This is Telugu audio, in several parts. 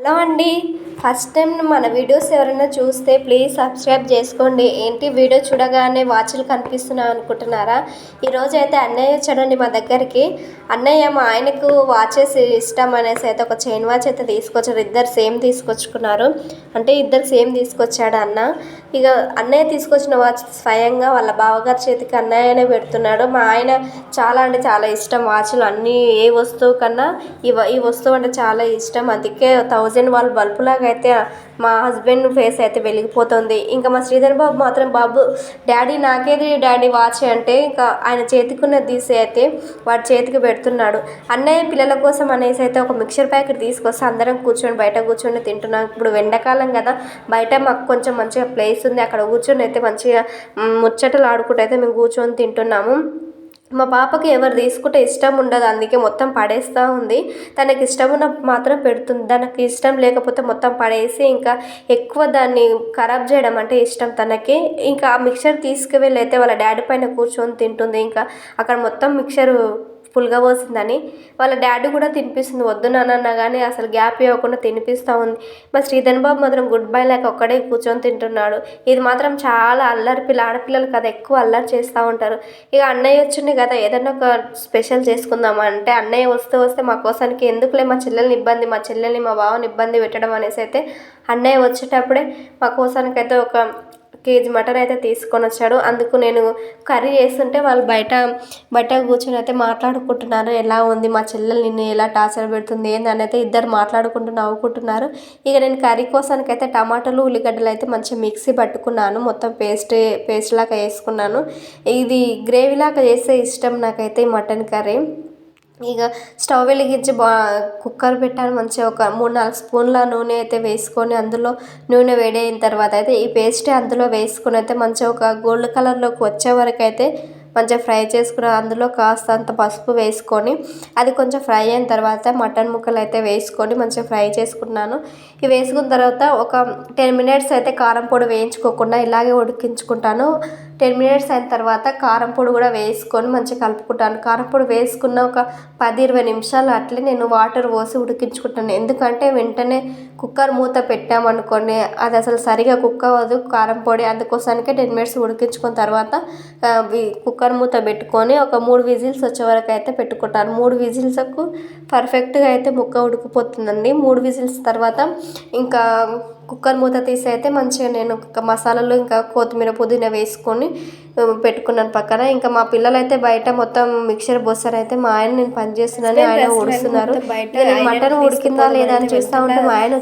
హలో అండి. ఫస్ట్ టైం మన వీడియోస్ ఎవరైనా చూస్తే ప్లీజ్ సబ్స్క్రైబ్ చేసుకోండి. ఏంటి వీడియో చూడగానే వాచ్లు కనిపిస్తున్నాయి అనుకుంటున్నారా? ఈరోజు అయితే అన్నయ్య వచ్చాడండి మా దగ్గరికి. అన్నయ్య మా ఆయనకు వాచెస్ ఇష్టం అనేసి అయితే ఒక చైన్ వాచ్ అయితే తీసుకొచ్చారు. ఇద్దరు సేమ్ తీసుకొచ్చుకున్నారు. అంటే ఇద్దరు సేమ్ తీసుకొచ్చాడు అన్న. ఇక అన్నయ్య తీసుకొచ్చిన వాచ్ స్వయంగా వాళ్ళ బావగారి చేతికి అన్నయ్యనే పెడుతున్నాడు. మా ఆయన చాలా అంటే చాలా ఇష్టం వాచ్లు. అన్నీ ఏ వస్తువు కన్నా ఈ వస్తువు అంటే చాలా ఇష్టం. అందుకే 1000 వాల్ బల్బులాగా అయితే మా హస్బెండ్ ఫేస్ అయితే వెలిగిపోతుంది. ఇంకా మా శ్రీధర్ బాబు మాత్రం బాబు డాడీ నాకేది డాడీ వాచ్ అంటే ఇంకా ఆయన చేతికున్నది తీసి అయితే వాడి చేతికి పెడుతున్నాడు. అన్నయ్య పిల్లల కోసం అనేసి అయితే ఒక మిక్చర్ ప్యాకెట్ తీసుకొస్తే అందరం కూర్చొని బయట కూర్చొని తింటున్నాం. ఇప్పుడు ఎండాకాలం కదా, బయట మాకు కొంచెం మంచిగా ప్లేస్ ఉంది. అక్కడ కూర్చొని అయితే మంచిగా ముచ్చటలు ఆడుకుంటూ అయితే మేము కూర్చొని తింటున్నాము. మా పాపకి ఎవరు తీసుకుంటే ఇష్టం ఉండదు, అందుకే మొత్తం పడేస్తూ ఉంది. తనకి ఇష్టం ఉన్న మాత్రం పెడుతుంది. తనకి ఇష్టం లేకపోతే మొత్తం పడేసి ఇంకా ఎక్కువ దాన్ని ఖరాబ్ చేయడం అంటే ఇష్టం తనకి. ఇంకా ఆ మిక్చర్ తీసుకువెళ్ళి అయితే వాళ్ళ డాడీ పైన కూర్చొని తింటుంది. ఇంకా అక్కడ మొత్తం మిక్చరు ఫుల్గా పోసిందని వాళ్ళ డాడీ కూడా తినిపిస్తుంది. వద్దు నాన్న కానీ అసలు గ్యాప్ ఇవ్వకుండా తినిపిస్తూ ఉంది. మా శ్రీధర్ బాబు మాత్రం గుడ్ బై లేక ఒక్కడే కూర్చొని తింటున్నాడు. ఇది మాత్రం చాలా అల్లరి పిల్ల, ఆడపిల్లలు కదా ఎక్కువ అల్లరి చేస్తూ ఉంటారు. ఇక అన్నయ్య వచ్చింది కదా ఏదన్నా ఒక స్పెషల్ చేసుకుందాం అంటే అన్నయ్య వస్తే మా కోసానికి ఎందుకులే మా చెల్లెల్ని మా బావని ఇబ్బంది పెట్టడం అనేసి అయితే అన్నయ్య వచ్చేటప్పుడే మా కోసానికి అయితే ఒక కేజీ మటన్ అయితే తీసుకొని వచ్చాడు. అందుకు నేను కర్రీ చేస్తుంటే వాళ్ళు బయట కూర్చొని అయితే మాట్లాడుకుంటున్నారు. ఎలా ఉంది మా చెల్లెలు నిన్ను ఎలా టార్చర్ పెడుతుంది ఏందని అయితే ఇద్దరు మాట్లాడుకుంటూ నవ్వుకుంటున్నారు. ఇక నేను కర్రీ కోసానికి అయితే టమాటాలు ఉల్లిగడ్డలు అయితే మంచిగా మిక్సీ పట్టుకున్నాను. మొత్తం పేస్ట్ లాగా వేసుకున్నాను. ఇది గ్రేవీ లాగా చేస్తే ఇష్టం నాకైతే ఈ మటన్ కర్రీ. ఇక స్టవ్ వెలిగించి కుక్కర్ పెట్టాను. మంచిగా ఒక 3-4 స్పూన్ల నూనె అయితే వేసుకొని అందులో నూనె వేడైన తర్వాత అయితే ఈ పేస్ట్ అందులో వేసుకొని అయితే మంచిగా ఒక గోల్డ్ కలర్లోకి వచ్చే వరకు అయితే మంచిగా ఫ్రై చేసుకుని అందులో కాస్తంత పసుపు వేసుకొని అది కొంచెం ఫ్రై అయిన తర్వాత మటన్ ముక్కలు అయితే వేసుకొని మంచిగా ఫ్రై చేసుకున్నాను. ఇవి వేసుకున్న తర్వాత ఒక 10 మినిట్స్ అయితే కారం పొడి వేయించుకోకుండా ఇలాగే ఉడికించుకుంటాను. 10 మినిట్స్ అయిన తర్వాత కారం పొడి కూడా వేసుకొని మంచిగా కలుపుకుంటాను. కారం పొడి వేసుకున్న ఒక 10-20 నిమిషాలు అట్లే నేను వాటర్ పోసి ఉడికించుకుంటాను. ఎందుకంటే వెంటనే కుక్కర్ మూత పెట్టామనుకోండి అది అసలు సరిగా కుక్ అవ్వదు కారం పొడి. అందుకోసానికే 10 మినిట్స్ ఉడికించుకున్న తర్వాత కుక్కర్ మూత పెట్టుకొని ఒక 3 విజిల్స్ వచ్చే వరకు అయితే పెట్టుకుంటాను. 3 విజిల్స్కు పర్ఫెక్ట్గా అయితే ముక్క ఉడికిపోతుందండి. 3 విజిల్స్ తర్వాత ఇంకా కుక్కర్ మూత తీసి అయితే మంచిగా నేను మసాలాలు ఇంకా కొత్తిమీర పుదీనా వేసుకొని పెట్టుకున్నాను పక్కన. ఇంకా మా పిల్లలు అయితే బయట మొత్తం మిక్చర్ బొస్సర్ అయితే మా ఆయన నేను పని చేస్తున్నాను ఆయన ఊడుస్తున్నారు. మటన్ ఉడికిందా లేదా అని చూస్తూ ఉంటే మా ఆయన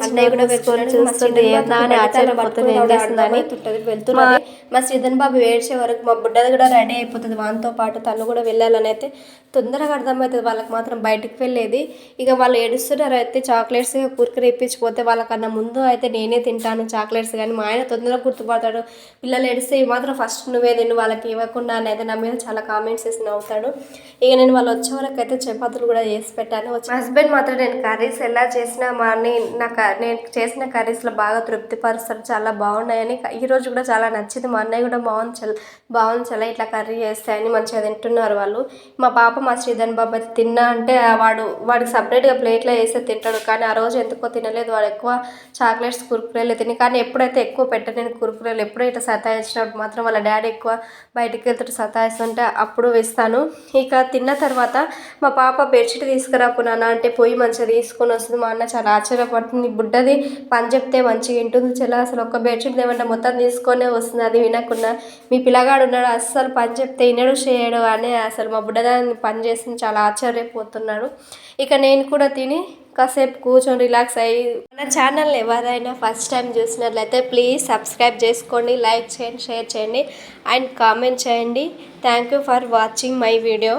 చూస్తుంటే ఏందా అని ఆశ్చర్యపోతుంది ఏం చేస్తుందని. మా శ్రీధర్ బాబు ఏడ్చే వరకు మా బుడ్డది కూడా రెడీ అయిపోతుంది. వానితో పాటు తను కూడా వెళ్ళాలని అయితే తొందరగా అర్థమవుతుంది వాళ్ళకి మాత్రం బయటికి వెళ్ళేది. ఇక వాళ్ళు ఏడుస్తున్నారు అయితే చాక్లెట్స్ కుర్కురే ఇప్పించిపోతే వాళ్ళకన్నా ముందు అయితే నేనే తింటాను చాక్లెట్స్. కానీ మా ఆయన తొందరగా గుర్తుపడతాడు. పిల్లలు ఏడిస్తే ఇవి మాత్రం ఫస్ట్ నువ్వే తిను వాళ్ళకి ఇవ్వకుండా అని అయితే నా మీద చాలా కామెంట్స్ వేసి నవ్వుతాడు. ఇక నేను వాళ్ళు వచ్చే వరకు అయితే చపాతీలు కూడా చేసి పెట్టాను. మా హస్బెండ్ మాత్రం నేను కర్రీస్ ఎలా చేసినా నేను చేసిన కర్రీస్లో బాగా తృప్తిపరుస్తారు. చాలా బాగున్నాయని ఈరోజు కూడా చాలా నచ్చింది. మా అన్నయ్య కూడా బాగుంది చాలా ఇట్లా కర్రీ చేస్తాయని మంచిగా తింటున్నారు వాళ్ళు. మా పాప మా శ్రీధర్ బాబు అయితే తిన్నా అంటే వాడికి సపరేట్గా ప్లేట్లో వేస్తే తింటాడు. కానీ ఆ రోజు ఎందుకో తినలేదు. వాడు ఎక్కువ చాక్లెట్స్ కుర్కురేలు తిని. కానీ ఎప్పుడైతే ఎక్కువ పెట్టలేని కుర్కురేలు ఎప్పుడైతే సతాయించినప్పుడు మాత్రం వాళ్ళ డాడీ ఎక్కువ బయటికి వెళ్తుంటే సతాయిస్తుంటే అప్పుడు వేస్తాను. ఇక తిన్న తర్వాత మా పాప బెడ్షీట్ తీసుకురాకున్నానా అంటే పొయ్యి మంచిగా తీసుకొని వస్తుంది. మా అన్న చాలా ఆశ్చర్యపడుతుంది. బుడ్డది పని చెప్తే మంచిగా వింటుంది చెల్ల, అసలు ఒక బెడ్షీట్ ఏమంటే మొత్తం తీసుకొనే వస్తుంది అది వినకుండా. మీ పిల్లగాడు ఉన్నాడు అస్సలు పని చెప్తే వినడు చేయడు అని అసలు మా బుడ్డదాన్ని పని చేస్తుంది చాలా ఆశ్చర్యపోతున్నాడు. ఇక నేను కూడా తిని కాసేపు కూర్చొని రిలాక్స్ అయ్యి. మన ఛానల్ ఎవరైనా ఫస్ట్ టైం చూసినట్లయితే ప్లీజ్ సబ్స్క్రైబ్ చేసుకోండి, లైక్ చేయండి, షేర్ చేయండి అండ్ కామెంట్ చేయండి. Thank you for watching my video.